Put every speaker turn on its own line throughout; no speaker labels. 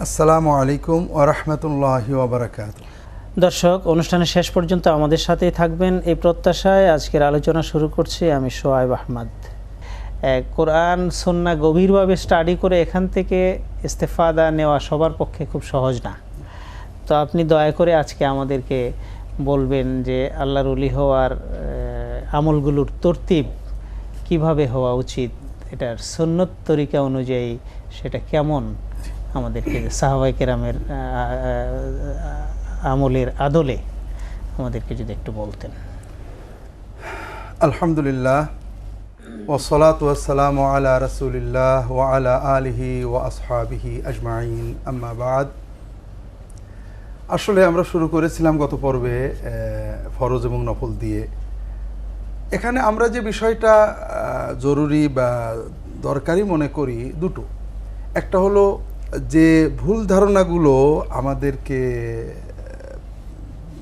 আসসালামু আলাইকুম ওয়া রাহমাতুল্লাহি ওয়া বারাকাতুহু।
দর্শক, অনুষ্ঠানের শেষ পর্যন্ত আমাদের সাথেই থাকবেন এই প্রত্যাশায় আজকের আলোচনা শুরু করছি আমি শোয়েব আহমদ। কোরআন সুন্নাহ গভীরভাবে স্টাডি করে এখান থেকে ইস্তেফাদা নেওয়া সবার পক্ষে খুব সহজ না। তো আপনি দয়া করে আজকে আমাদেরকে বলবেন যে আল্লাহর ওলি হওয়ার আমলগুলোর তরতিব কিভাবে হওয়া উচিত, এটার সুন্নত তরিকা অনুযায়ী সেটা কেমন, আমাদেরকে সাহাবায়ে কেরামের আমলের আদলে আমাদেরকে যদি একটু বলতেন।
আলহামদুলিল্লাহ ওয়াসসালাতু ওয়াসসালামু আলা রাসূলিল্লাহ ওয়া আলা আলিহি ওয়া আসহাবিহি আজমাইন, আম্মা বাদ। আসলে আমরা শুরু করেছিলাম গত পর্বে ফরজ এবং নফল দিয়ে। এখানে আমরা যে বিষয়টা জরুরি বা দরকারি মনে করি দুটো। একটা হলো যে ভুল ধারণাগুলো আমাদেরকে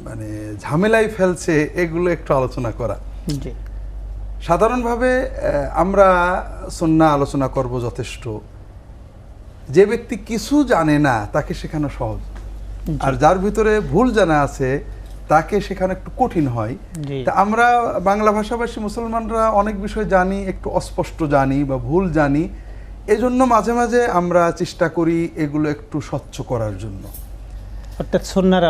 মানে ঝামেলায় ফেলছে, এগুলো একটু আলোচনা করা। সাধারণভাবে আমরা সুন্নাহ আলোচনা করব যথেষ্ট। যে ব্যক্তি কিছু জানে না তাকে শেখানো সহজ, আর যার ভিতরে ভুল জানা আছে তাকে শেখানো একটু কঠিন হয়। তা আমরা বাংলা ভাষাভাষী মুসলমানরা অনেক বিষয় জানি, একটু অস্পষ্ট জানি বা ভুল জানি। এজন্য মাঝে মাঝে আমরা চেষ্টা করি এগুলো একটু স্বচ্ছ করার জন্য,
অর্থাৎ সুন্নাহর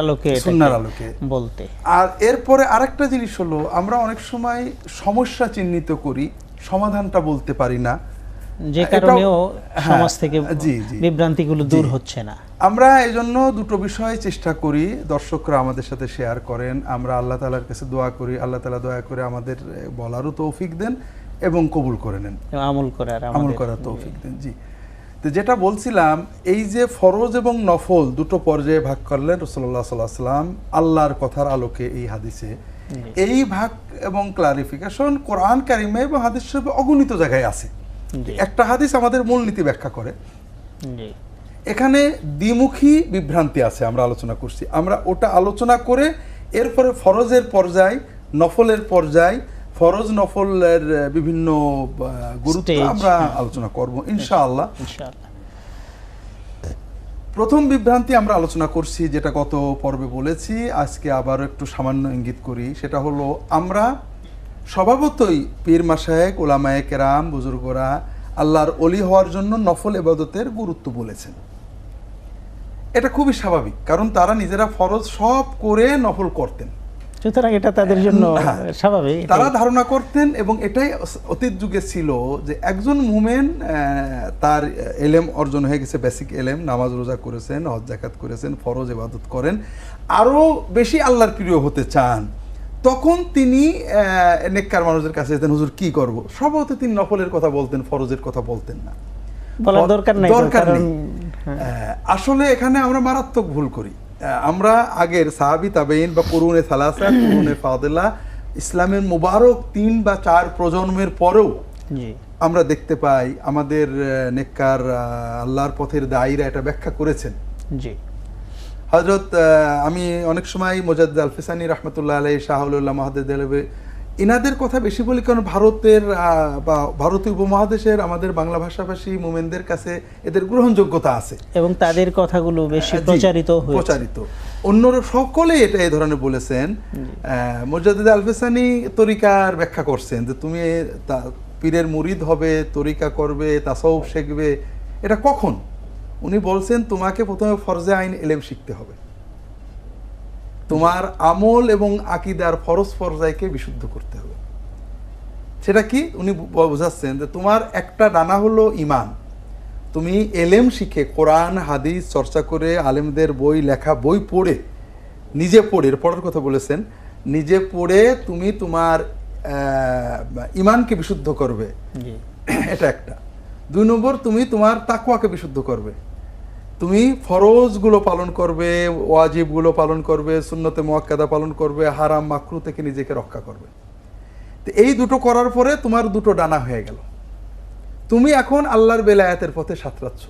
আলোকে বলতে।
আর এরপরে আরেকটা জিনিস হলো, আমরা অনেক সময় সমস্যা চিহ্নিত করি, সমাধানটা বলতে পারি না,
যে কারণেও সমাজ থেকে বিভ্রান্তিগুলো দূর হচ্ছে না।
আমরা এই জন্য দুটো বিষয় চেষ্টা করি, দর্শকরা আমাদের সাথে শেয়ার করেন, আমরা আল্লাহ তাআলার কাছে দোয়া করি, আল্লাহ তাআলা দয়া করে আমাদের বলারও তৌফিক দেন এবং কবুল করে নেন, আমল করার তৌফিক দেন। জি, তো যেটা বলছিলাম, এই যে ফরজ এবং নফল দুটো পর্যায়ে ভাগ করলেন রাসূলুল্লাহ সাল্লাল্লাহু আলাইহি ওয়াসাল্লাম আল্লাহর কথার আলোকে এই হাদিসে। এই ভাগ এবং ক্লারিফিকেশন কোরআন কারিমে এবং হাদিস শরীফে অগণিত জায়গায় আছে। একটা হাদিস আমাদের মূলনীতি ব্যাখ্যা করে। এখানে দ্বিমুখী বিভ্রান্তি আছে, আমরা আলোচনা করছি। আমরা ওটা আলোচনা করে এরপরে ফরজের পর্যায়, নফলের পর্যায়, ফরজ নফলের বিভিন্ন গুরুত্ব আমরা আলোচনা করব ইনশাআল্লাহ। প্রথম বিভ্রান্তি আমরা আলোচনা করছি, যেটা গত পর্বে বলেছি, আজকে আবার একটু সামান্য ইঙ্গিত করি। সেটা হলো, আমরা স্বভাবতই পীর মাশায়েখ, উলামায়ে কেরাম, বুজুর্গরা আল্লাহর ওলি হওয়ার জন্য নফল ইবাদতের গুরুত্ব বলেছেন। এটা খুবই স্বাভাবিক, কারণ তারা নিজেরা ফরজ সব করে নফল করতেন,
সুতরাং এটা তাদের জন্য স্বাভাবিক,
তারা ধারণা করতেন। এবং এটাই অতীত যুগে ছিল যে একজন মুমিন তার এলেম অর্জন হয়ে গেছে, বেসিক এলেম, নামাজ রোজা করেছেন, হজ যাকাত করেছেন, ফরজ ইবাদত করেন, আরও বেশি আল্লাহর প্রিয় হতে চান, তখন তিনি নেককার মানুষের কাছে যেতেন, হুজুর কি করব। সম্ভবত তিনি নফলের কথা বলতেন, ফরজের কথা বলতেন না,
বলার দরকার নেই।
আসলে এখানে আমরা মারাত্মক ভুল করি। আমরা আগের সাহাবী, তাবেঈন বা কুরুনে সালাসা, কুরুনে ফাদিলা, ইসলামের মুবারক 3 বা 4 প্রজন্মের পরেও আমরা দেখতে পাই আমাদের নেককার আল্লাহর পথের দায়ীরা এটা ব্যাখ্যা করেছেন। জি, হযরত আমি অনেক সময় মুজাদ্দিদ আল-ফিসানি রাহমাতুল্লাহ আলাইহি, শাহুল্লাহ মুহাদ্দিদ দেহলভী, ইনাদের কথা বেশি বলি, কারণ ভারতের বা ভারতীয় উপমহাদেশের আমাদের বাংলা ভাষাভাষী মুমিনদের কাছে এদের গ্রহণযোগ্যতা আছে
এবং তাদের কথাগুলো বেশি প্রচারিত।
অন্যরা সকলেই এটা এই ধরনের বলেছেন। মুজাদ্দিদ আল-ফিসানি তরিকার ব্যাখ্যা করছেন যে তুমি পীরের মুরিদ হবে, তরিকা করবে, তাসাউফ শিখবে, এটা কখন? উনি বলছেন, তোমাকে প্রথমে ফরজে আইন এলেম শিখতে হবে, তোমার আমল এবং আকীদার ফরজ পর্যায়কে বিশুদ্ধ করতে হবে। সেটা কি উনি বোঝাচ্ছেন যে তোমার একটা ডানা হলো ঈমান, তুমি এলেম শিখে কোরআন হাদিস চর্চা করে, আলেমদের বই, লেখা বই পড়ে, নিজে পড়ে, পড়ার কথা বলেছেন, নিজে পড়ে তুমি তোমার ঈমানকে বিশুদ্ধ করবে, এটা একটা। 2 নম্বর, তুমি তোমার তাকওয়াকে বিশুদ্ধ করবে, তুমি ফরজগুলো পালন করবে, ওয়াজিবগুলো পালন করবে, সুন্নতে মুআক্কাদা পালন করবে, হারাম মাকরু থেকে নিজেকে রক্ষা করবে। তো এই দুটো করার পরে তোমার দুটো ডানা হয়ে গেল, তুমি এখন আল্লাহর বেলায়েতের পথে সাঁতরাচ্ছ।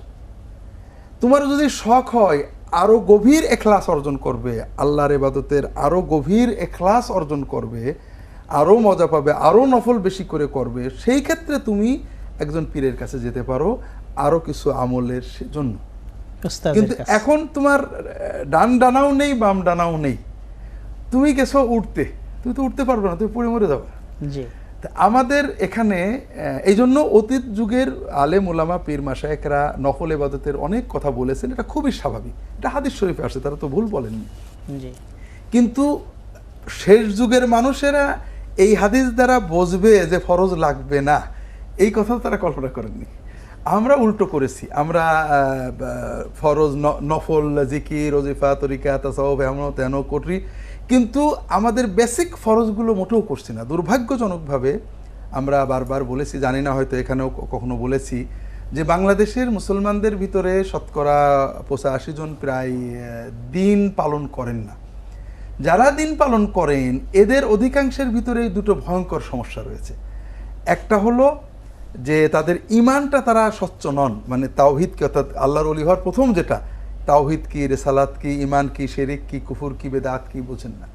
তোমার যদি শখ হয় আরো গভীর ইখলাস অর্জন করবে, আল্লাহর ইবাদতের আরো গভীর ইখলাস অর্জন করবে, আরো মজা পাবে, আরো নফল বেশি করে করবে, সেই ক্ষেত্রে তুমি একজন পীরের কাছে যেতে পারো আরো কিছু আমলের জন্য।
উস্তাদের
কিন্তু
কাছে।
এখন তোমার ডান ডানাও নেই, বাম ডানাও নেই, তুমি গেছো উঠতে, তুমি তো উঠতে পারবে না, তুমি পড়ে মরে যাবে।
জি
তা আমাদের এখানে এই জন্য অতীত যুগের আলেম ওলামা পীর মাশায়েখরা নফল ইবাদতের অনেক কথা বলেছেন, এটা খুবই স্বাভাবিক, এটা হাদিস শরীফে আসে, তারা তো ভুল বলেননি।
জি
কিন্তু শেষ যুগের মানুষেরা এই হাদিস দ্বারা বুঝবে যে ফরজ লাগবে না, এই কথা তারা কল্পনা করেননি। আমরা উল্টো করেছি, আমরা ফরজ নফল জিকির ওজিফা তরিকা তাসাউফ এমন তেন করি, কিন্তু আমাদের বেসিক ফরজগুলো মোটেও করছি না। দুর্ভাগ্যজনকভাবে আমরা বারবার বলেছি, জানি না হয়তো এখানেও কখনো বলেছি, যে বাংলাদেশের মুসলমানদের ভিতরে শতকরা 85 জন প্রায় দিন পালন করেন না। যারা দিন পালন করেন এদের অধিকাংশের ভিতরে দুটো ভয়ঙ্কর সমস্যা রয়েছে। একটা হলো যে তাদের ইমানটা তারা স্বচ্ছ নন, মানে তাওহিদ কি, অর্থাৎ আল্লাহর ওলি হওয়ার প্রথম যেটা তাওহিদ কি, রেসালাত কি, ইমান কি, শিরক কি, কুফর কি, বেদাত কি বোঝেন না।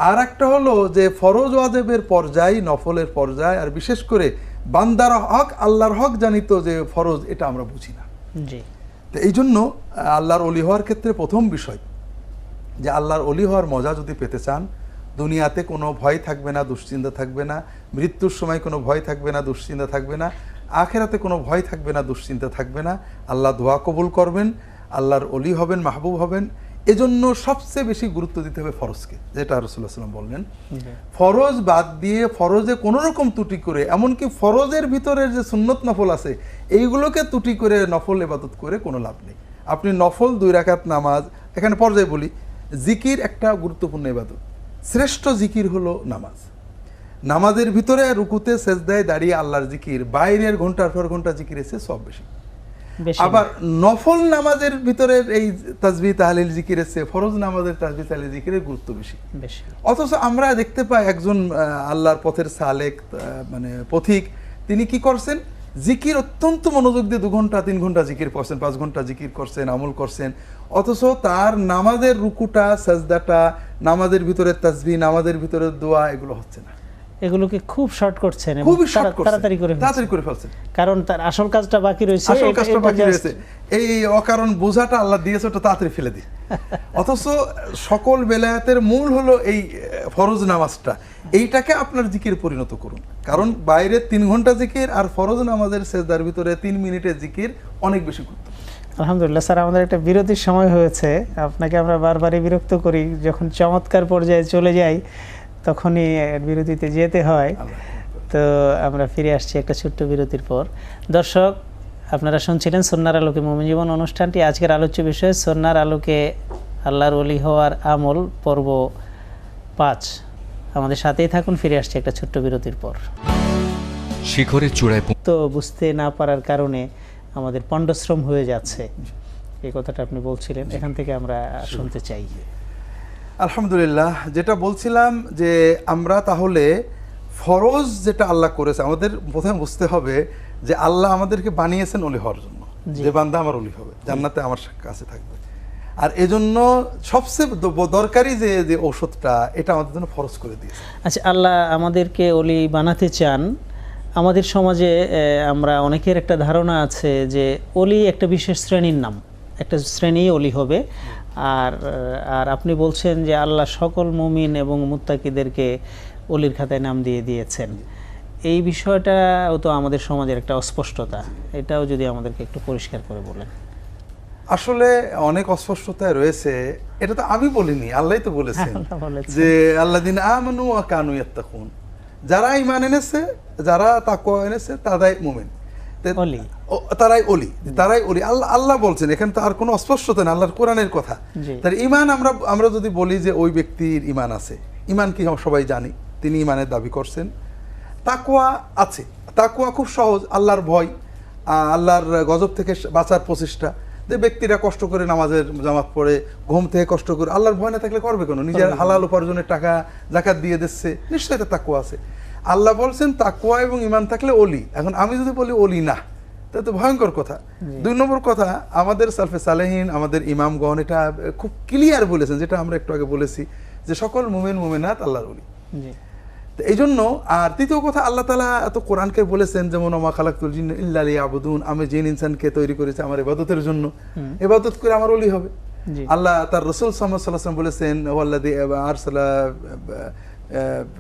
আর একটা হলো যে ফরজ ওয়াজিবের পর্যায়, নফলের পর্যায়, আর বিশেষ করে বান্দার হক আল্লাহর হক জানিত যে ফরজ, এটা আমরা বুঝি না।
জি
তো এই জন্য আল্লাহর ওলি হওয়ার ক্ষেত্রে প্রথম বিষয় যে আল্লাহর ওলি হওয়ার মজা যদি পেতে চান, দুনিয়াতে কোনো ভয় থাকবে না, দুশ্চিন্তা থাকবে না, মৃত্যুর সময় কোনো ভয় থাকবে না, দুশ্চিন্তা থাকবে না, আখেরাতে কোনো ভয় থাকবে না, দুশ্চিন্তা থাকবে না, আল্লাহ দোয়া কবুল করবেন, আল্লাহর ওলি হবেন, মাহবুব হবেন। এজন্য সবচেয়ে বেশি গুরুত্ব দিতে হবে ফরজকে, যেটা রাসূলুল্লাহ সাল্লাল্লাহু আলাইহি ওয়াসাল্লাম বললেন। ফরজ বাদ দিয়ে ফরজে কোনো রকম ত্রুটি করে, এমনকি ফরজের ভিতরের যে সুন্নত নফল আছে এইগুলোকে ত্রুটি করে নফল ইবাদত করে কোনো লাভ নেই। আপনি নফল 2 রাকাত নামাজ, এখানে পর্যায়ে বলি, জিকির একটা গুরুত্বপূর্ণ ইবাদত, শ্রেষ্ঠ জিকির হলো নামাজ। নামাজের ভিতরে রুকুতে সেজদায় দাঁড়িয়ে আল্লাহর জিকির বাইরের ঘন্টার পর ঘন্টা জিকিরের চেয়ে সব বেশি।
বেশি
আবার নফল নামাজের ভিতরে এই তাসবিহ তাহলিল জিকিরের চেয়ে ফরজ নামাজের তাসবিহ তাহলিল জিকিরের গুরুত্ব বেশি।
বেশি।
অথচ আমরা দেখতে পাই একজন আল্লাহর পথের সালেক, মানে পথিক, তিনি কি করছেন, জিকির অত্যন্ত মনোযোগ দিয়ে 2 ঘন্টা 3 ঘন্টা জিকির করছেন, 5 ঘন্টা জিকির করছেন, আমল করছেন, অথচ তার নামাজের রুকুটা, সাজদাটা, নামাজের ভিতরে তাসবিহ, নামাজের ভিতরে দোয়া, এগুলো হচ্ছে না।
এগুলোকে খুব শর্ট করছেন এবং
খুবই শর্ট করছেন,
তাড়াতাড়ি করে ফেলছেন।
তাড়াতাড়ি করে ফেলছেন,
কারণ তার আসল কাজটা বাকি রয়েছে,
আসল কাজটা
এটা
বাকি
just-
রয়েছে। এই অকারণ বোঝাটা আল্লাহ দিয়েছে, ওটা তাড়াতাড়ি ফেলে দিই। অথচ সকল বেলায়াতের মূল হলো এই ফরজ নামাজটা, এইটাকে আপনার জিকির পরিণত করুন। কারণ বাইরে 3 ঘন্টা জিকির আর ফরজ নামাজের সেজদার ভিতরে 3 মিনিটের জিকির অনেক বেশি গুরুত্ব।
আলহামদুলিল্লাহ স্যার, আমাদের একটা বিরতির সময় হয়েছে, আপনাকে আমরা বারবারই বিরক্ত করি, যখন চমৎকার পর্যায়ে চলে যাই তখনই বিরতিতে যেতে হয়। তো আমরা ফিরে আসছি একটা ছোট্ট বিরতির পর। দর্শক, আপনারা শুনছিলেন সুন্নাহর আলোকে মুমিন জীবন অনুষ্ঠানটি। আজকের আলোচ্য বিষয় সুন্নাহর আলোকে আল্লাহর ওলি হওয়ার আমল, পর্ব 5। আমাদের সাথেই থাকুন, ফিরে আসছি একটা ছোট্ট বিরতির পর।
শিখরের চূড়ায়
তো বুঝতে না পারার কারণে আমাদের পণ্ডশ্রম হয়ে যাচ্ছে, এই কথাটা আপনি বলছিলেন, এখান থেকে আমরা শুনতে চাই।
আলহামদুলিল্লাহ, যেটা বলছিলাম যে আমরা তাহলে ফরজ যেটা আল্লাহ করেছে, আমাদের প্রথমে বুঝতে হবে যে আল্লাহ আমাদেরকে বানিয়েছেন ওলি হওয়ার জন্য, যে বান্দা আমার ওলি হবে, জান্নাতে আমার কাছে থাকবে। আর এজন্য সবচেয়ে দরকারি যে ঔষধটা, এটা আমাদের জন্য ফরজ করে দিয়েছে।
আচ্ছা, আল্লাহ আমাদেরকে ওলি বানাতে চান। আমাদের সমাজে আমরা অনেকের একটা ধারণা আছে যে ওলি একটা বিশেষ শ্রেণীর নাম, একটা শ্রেণী ওলি হবে। আর আপনি বলছেন যে আল্লাহ সকল মুমিন এবং মুত্তাকিদেরকে ওলির খাতায় নাম দিয়ে দিয়েছেন। এই বিষয়টাও তো আমাদের সমাজের একটা অস্পষ্টতা, এটাও যদি আমাদেরকে একটু পরিষ্কার করে বলেন।
আসলে অনেক অস্পষ্টতায় রয়েছে, এটা তো আমি বলিনি, আল্লাহই তো বলেছেন
আল্লাহ বলেছেন।
যে আল্লাযিনা আমানু ওয়া কানু ইয়াত্তাকুন, যারা ঈমান এনেছে, যারা তাকওয়া এনেছে, তারাই মুমিন,
ওলি।
তারাই ওলি, তারাই ওলি। আল্লাহ বলছেন, এখানে তো আর কোনো অস্পষ্টতা নেই, আল্লাহর কোরআনের কথা। তার ঈমান আমরা যদি বলি যে ওই ব্যক্তির ঈমান আছে, ঈমান কি সবাই জানি, তিনি ঈমানের দাবি করছেন। তাকওয়া আছে, তাকওয়া খুব সহজ, আল্লাহর ভয়, আল্লাহর গজব থেকে বাঁচার প্রচেষ্টা। যে ব্যক্তিরা কষ্ট করে নামাজের জামাত পড়ে, ঘুম থেকে কষ্ট করে, আল্লাহর ভয় না থাকলে করবে কেন? নিজের হালাল উপার্জনের টাকা যাকাত দিয়ে দিচ্ছে, নিশ্চয়ই এটা তাকওয়া আছে। আল্লাহ বলছেন তাকওয়া এবং ঈমান থাকলে ওলি। এখন আমি যদি বলি ওলি না, তাহলে তো ভয়ঙ্কর কথা। 2 নম্বর কথা, আমাদের সালফে সালেহিন, আমাদের ইমামগণ এটা খুব ক্লিয়ার বলেছেন, যেটা আমরা একটু আগে বলেছি, যে সকল মুমিন মুমিনাত আল্লাহর ওলি। তো এই জন্য, আর তৃতীয় কথা, আল্লাহ তাআলা এত কোরআনকে বলেছেন যেমন ওমা খালাকতুল জিন্না ইল্লা লিয়াবুদুন, আমি জিন ইনসানকে তৈরি করেছি আমার ইবাদতের জন্য, ইবাদত করে আমার ওলি হবে।
জি।
আল্লাহ তার রাসূল সাল্লাল্লাহু আলাইহি ওয়াসাল্লাম বলেছেন ওয়াল্লাযী আরসালা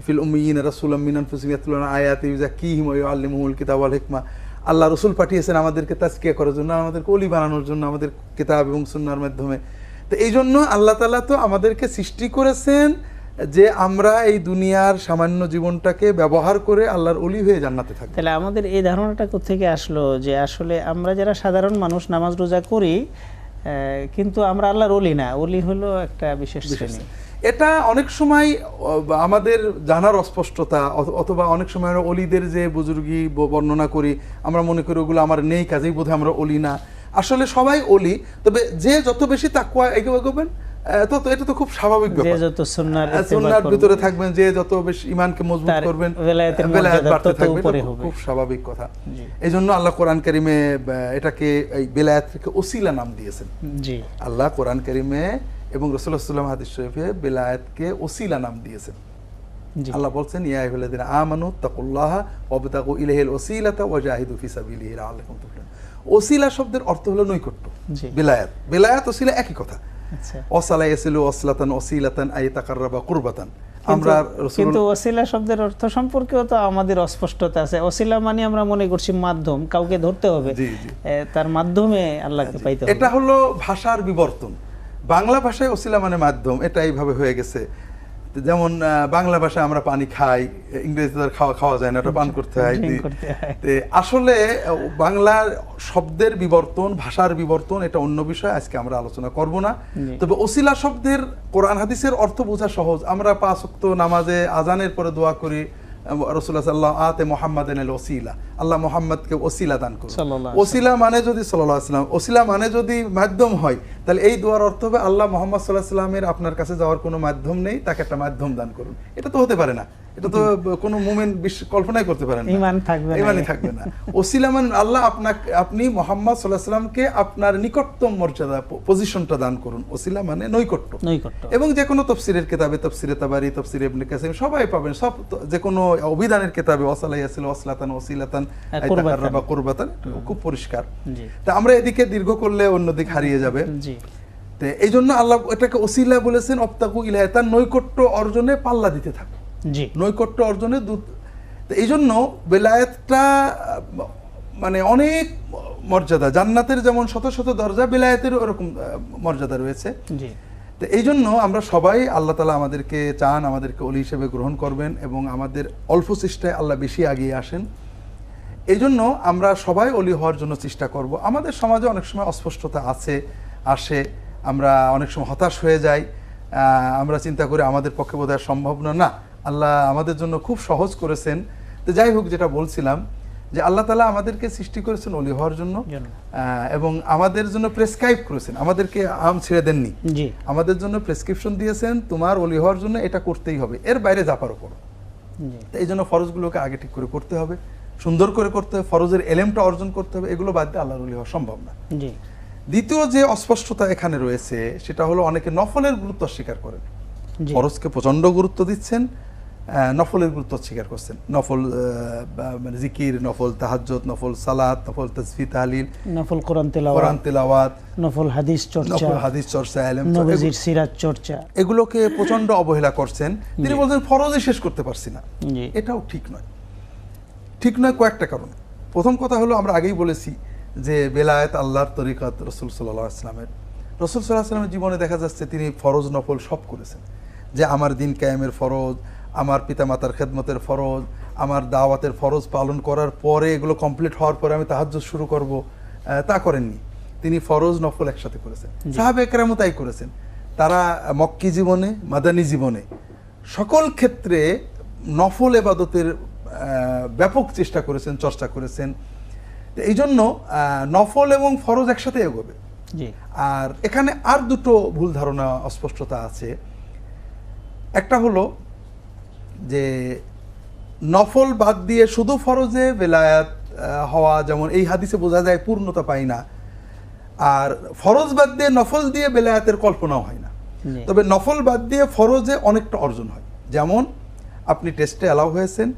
ফিল উম্মিয়িনা রাসূলাম মিন আনফুসিহিম ইয়াতলুনা আয়াতি ইউযাক্কিহিম ওয়া ইউআল্লিমুহুমুল কিতাব ওয়াল হিকমা। আল্লাহ রাসূল পাঠিয়েছেন আমাদেরকে তাজকিয়া করার জন্য, আমাদেরকে ওলি বানানোর জন্য, আমাদের কিতাব এবং সুন্নাহর মাধ্যমে। তো এই জন্য আল্লাহ তাআলা তো আমাদেরকে সৃষ্টি করেছেন যে আমরা এই দুনিয়ার সামান্য জীবনটাকে ব্যবহার করে আল্লাহর ওলি হয়ে জান্নাতে থাকব।
তাহলে আমাদের এই ধারণাটা কোত্থেকে আসলো যে আসলে আমরা যারা সাধারণ মানুষ নামাজ রোজা করি, কিন্তু আমরা আল্লাহর ওলি না, ওলি হলো একটা বিশেষ শ্রেণী।
এটা অনেক সময় আমাদের জানার অস্পষ্টতা, অথবা অনেক সময় আমরা অলিদের যে বুজুর্গি বর্ণনা করি, আমরা মনে করি ওগুলো আমার নেই, কাজেই বোধহয় আমরা অলি না। আসলে সবাই অলি, তবে যে যত বেশি তাকওয়া এগোবেন তত, এটা তো খুব স্বাভাবিক ব্যাপার,
যে যত
সুন্নাহর ভিতরে থাকবেন, যে যত বেশি ঈমানকে মজবুত করবেন, বেলায়েত বাড়তে থাকবে, খুব স্বাভাবিক কথা। এই জন্য আল্লাহ কোরআন কারীমে এটাকে এই বেলায়েতকে ওসিলা নাম দিয়েছেন।
জি,
আল্লাহ কোরআন কারীমে এবং রাসূলুল্লাহ সাল্লাল্লাহু আলাইহি ওয়াসাল্লাম হাদিস শরীফে বেলায়েতকে ওসিলা নাম দিয়েছেন। আল্লাহ বলছেন ইয়া আইয়ুহাল্লাযীনা আমানু তাকুল্লাহা ওয়াবতাগু ইলাইহিল ওসিলাতা ওয়াজাহিদু ফি সাবিলিহি লাআল্লাকুম তুফলিহুন। ওসিলা শব্দের অর্থ হলো নৈকট্য। বেলায়েত ওসিলা একই কথা।
আচ্ছা,
ওয়াসালা ইয়াসিলু ওয়াসলাতান ওসিলাতান আই তাকাররাবা কুরবাতান। আমরা
কিন্তু ওসিলা শব্দের অর্থ সম্পর্কেও তো আমাদের অস্পষ্টতা আছে। ওসিলা মানে আমরা মনে করছি মাধ্যম, কাউকে ধরতে হবে, তার মাধ্যমে আল্লাহকে পাইতে হবে।
এটা হলো ভাষার বিবর্তন। বাংলা ভাষায় ওসিলা মানে মাধ্যম, এটা এইভাবে হয়ে গেছে। যেমন বাংলা ভাষায় আমরা পানি খাই, ইংরেজিতে খাওয়া যায় না, ওটা পান করতে হয়। আসলে বাংলার শব্দের বিবর্তন, ভাষার বিবর্তন, এটা অন্য বিষয়, আজকে আমরা আলোচনা করব না। তবে ওসিলা শব্দের কোরআন হাদিসের অর্থ বোঝা সহজ। আমরা 5 ওয়াক্ত নামাজে আজানের পরে দোয়া করি রাসূলুল্লাহ সাল্লাল্লাহু আতে মুহাম্মাদানিল ওসিলা, আল্লাহ মুহাম্মদকে ওসিলা দান করুন। ওসিলা মানে যদি সাল্লাল্লাহু আলাইহি ওয়াসাল্লাম, ওসিলা মানে যদি মাধ্যম হয়, তাহলে এই দোয়ার অর্থ হবে আল্লাহ মুহাম্মদ সাল্লাল্লাহু আলাইহি ওয়াসাল্লামের আপনার কাছে যাওয়ার কোনো মাধ্যম নেই, তাকে একটা মাধ্যম দান করুন। এটা তো হতে পারে না, এটা তো কোনো মুমিন কল্পনাই করতে পারেন না, ঈমানই থাকবে না। ওসিলা মানে আল্লাহ আপনি মুহাম্মদ সাল্লাল্লাহু আলাইহি ওয়াসাল্লামকে আপনার নিকটতম মর্যাদা, পজিশনটা দান করুন। ওসিলা মানে নৈকট্য। এবং যে কোনো তাফসীরের কিতাবে, তাফসীরে তাবারি, তাফসীরে ইবনে কাসির সবাই পাবেন, সব যে কোনো অভিধানের কিতাবে ওয়াসালা ইয়াসিল ওয়াসলাতান ওসিলাতান আইতাকাররাবা কুরবাতান, খুব পরিষ্কার। তা আমরা এদিকে দীর্ঘ করলে অন্যদিকে হারিয়ে যাবে। তো এই জন্য আল্লাহ এটাকে ওসিলা বলেছেন, অবতাগু ইলাইহি, তার নৈকট্য অর্জনে পাল্লা দিতে থাকো, নৈকট্য অর্জনে দূত। তো এই জন্য বেলায়েতটা মানে অনেক মর্যাদা, জান্নাতের যেমন শত শত দরজা, বেলায়েতের ওরকম মর্যাদা রয়েছে। তো এই জন্য আমরা সবাই, আল্লাহ তাআলা আমাদেরকে চান আমাদেরকে ওলি হিসেবে গ্রহণ করবেন, এবং আমাদের অল্প চেষ্টায় আল্লাহ বেশি এগিয়ে আসেন। এই জন্য আমরা সবাই ওলি হওয়ার জন্য চেষ্টা করব। আমাদের সমাজে অনেক সময় অস্পষ্টতা আসে, আমরা অনেক সময় হতাশ হয়ে যাই, আমরা চিন্তা করি আমাদের পক্ষে বোধহয় সম্ভব না। আল্লাহ আমাদের জন্য খুব সহজ করেছেন। তো যাই হোক, যেটা বলছিলাম যে আল্লাহ তাআলা আমাদেরকে সৃষ্টি করেছেন ওলি হওয়ার জন্য, এবং আমাদের জন্য প্রেসক্রাইব করেছেন, আমাদেরকে আম ছেড়ে দেননি, আমাদের জন্য প্রেসক্রিপশন দিয়েছেন, তোমার ওলি হওয়ার জন্য এটা করতেই হবে, এর বাইরে যা পারো করো। এই জন্য ফরজগুলোকে আগে ঠিক করে করতে হবে, সুন্দর করে করতে হবে, ফরজের এলেমটা অর্জন করতে হবে। এগুলো বাদ দিয়ে আল্লাহর ওলি হওয়া সম্ভব না। দ্বিতীয় যে অস্পষ্টতা এখানে রয়েছে সেটা হলো অনেকে নফলের গুরুত্ব অস্বীকার করেন। ফরজকে প্রচন্ড গুরুত্ব দিচ্ছেন, নফলের গুরুত্ব অস্বীকার করছেন। নফল মানে জিকির, নফল তাহাজ্জুদ, নফল সালাত, নফল তাসবিহ তাহলিল,
নফল কোরআন তেলাওয়াত, নফল হাদিস চর্চা, নবীজির সিরাত চর্চা,
এগুলোকে প্রচন্ড অবহেলা করছেন। তিনি বলছেন ফরজই শেষ করতে পারছি না। এটাও ঠিক নয়, ঠিক নয় কয়েকটা কারণে। প্রথম কথা হলো, আমরা আগেই বলেছি যে বেলায়েত আল্লাহর তরিকাত, রাসূল সাল্লাল্লাহু আলাইহি ওয়াসাল্লামের। রাসূল সাল্লাল্লাহু আলাইহি ওয়াসাল্লামের জীবনে দেখা যাচ্ছে তিনি ফরজ নফল সব করেছেন। যে আমার দিন কায়েমের ফরজ, আমার পিতামাতার খেদমতের ফরজ, আমার দাওয়াতের ফরজ পালন করার পরে, এগুলো কমপ্লিট হওয়ার পরে আমি তাহাজ্জুদ শুরু করব, তা করেননি। তিনি ফরজ নফল একসাথে করেছেন। সাহাবায়ে কেরামও তাই করেছেন। তারা মক্কি জীবনে, মাদানী জীবনে সকল ক্ষেত্রে নফল ইবাদতের ব্যাপক চেষ্টা করেছেন, চর্চা করেছেন। এই জন্য নফল এবং ফরজ একসাথে এগোবে। আর এখানে আর দুটো ভুল ধারণা, অস্পষ্টতা আছে। একটা হলো যে নফল বাদ দিয়ে শুধু ফরজে বেলায়াত হওয়া, যেমন এই হাদিসে বোঝা যায় পূর্ণতা পাই না। আর ফরজ বাদ দিয়ে নফল দিয়ে বেলায়াতের কল্পনাও হয় না। তবে নফল বাদ দিয়ে ফরজে অনেকটা অর্জন হয়। যেমন আপনি টেস্টে অ্যালাউ হয়েছেন,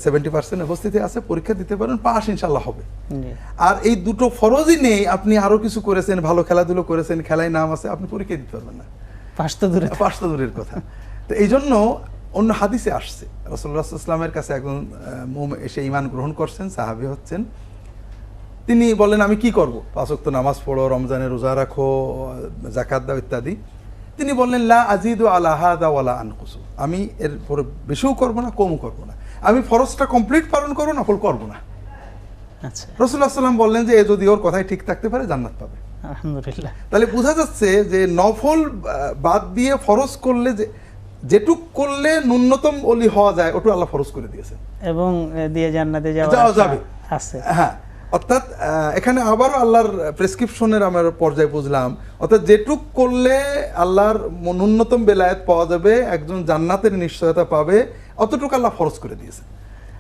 70% উপস্থিতি আছে, পরীক্ষা দিতে পারেন, পাস ইনশাল্লাহ হবে।
জি।
আর এই দুটো ফরজই নেই, আপনি আরো কিছু করেছেন, ভালো খেলাধুলো করেছেন, খেলায় নাম আছে, আপনি পরীক্ষা দিতে পারবেন না,
পাশ তো দূরে থাক।
পাঁচটা দূরের কথা। তো এই জন্য অন্য হাদিসে আসছে, রাসূলুল্লাহ সাল্লাল্লাহু আলাইহি ওয়াসাল্লামের কাছে একজন এসে ঈমান গ্রহণ করছেন, সাহাবী হচ্ছেন। তিনি বললেন আমি কি করব, 5 ওয়াক্ত নামাজ পড়ো, রমজানের রোজা রাখো, যাকাত দাও ইত্যাদি। তিনি বললেন লা আজিদু আলা হাযা ওয়ালা আনকুসু, আমি এর পরে বেশিও করব না, কমও করব না, আমি ফরজটা কমপ্লিট পালন করব, নফল করব না।
আচ্ছা,
রাসূলুল্লাহ সাল্লাল্লাহু আলাইহি ওয়াসাল্লাম বললেন যে এ যদি ওর কথাই ঠিক থাকতে পারে জান্নাত পাবে।
আলহামদুলিল্লাহ।
তাহলে বোঝা যাচ্ছে যে নফল বাদ দিয়ে ফরজ করলে যেটুক করলে ন্যূনতম ওলি হওয়া যায় ওটু আল্লাহ ফরজ করে দিয়েছেন
এবং দিয়ে জান্নাতে
যাওয়া
যাওয়া
যাবে।
আছে।
হ্যাঁ, অর্থাৎ এখানে আবারও আল্লাহর প্রেসক্রিপশনের আমরা পর্যায়ে বুঝলাম, অর্থাৎ যেটুক করলে আল্লাহর ন্যূনতম বেলায়েত পাওয়া যাবে, একজন জান্নাতের নিশ্চয়তা পাবে, অতটুকু আল্লাহ ফরজ করে দিয়েছে।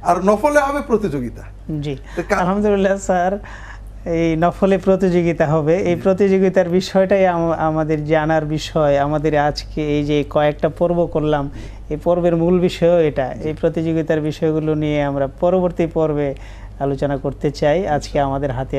আর নফলে হবে প্রতিযোগিতা।
জি,
তো
আলহামদুলিল্লাহ স্যার, এই নফলে প্রতিযোগিতা হবে, এই প্রতিযোগিতার বিষয়টাই আমাদের জানার বিষয়। আমাদের আজকে এই যে কয়েকটা পর্ব করলাম, এই পর্বের মূল বিষয়ও এটা। এই প্রতিযোগিতার বিষয়গুলো নিয়ে আমরা পরবর্তী পর্বে আলোচনা করতে চাই। আজকে আমাদের হাতে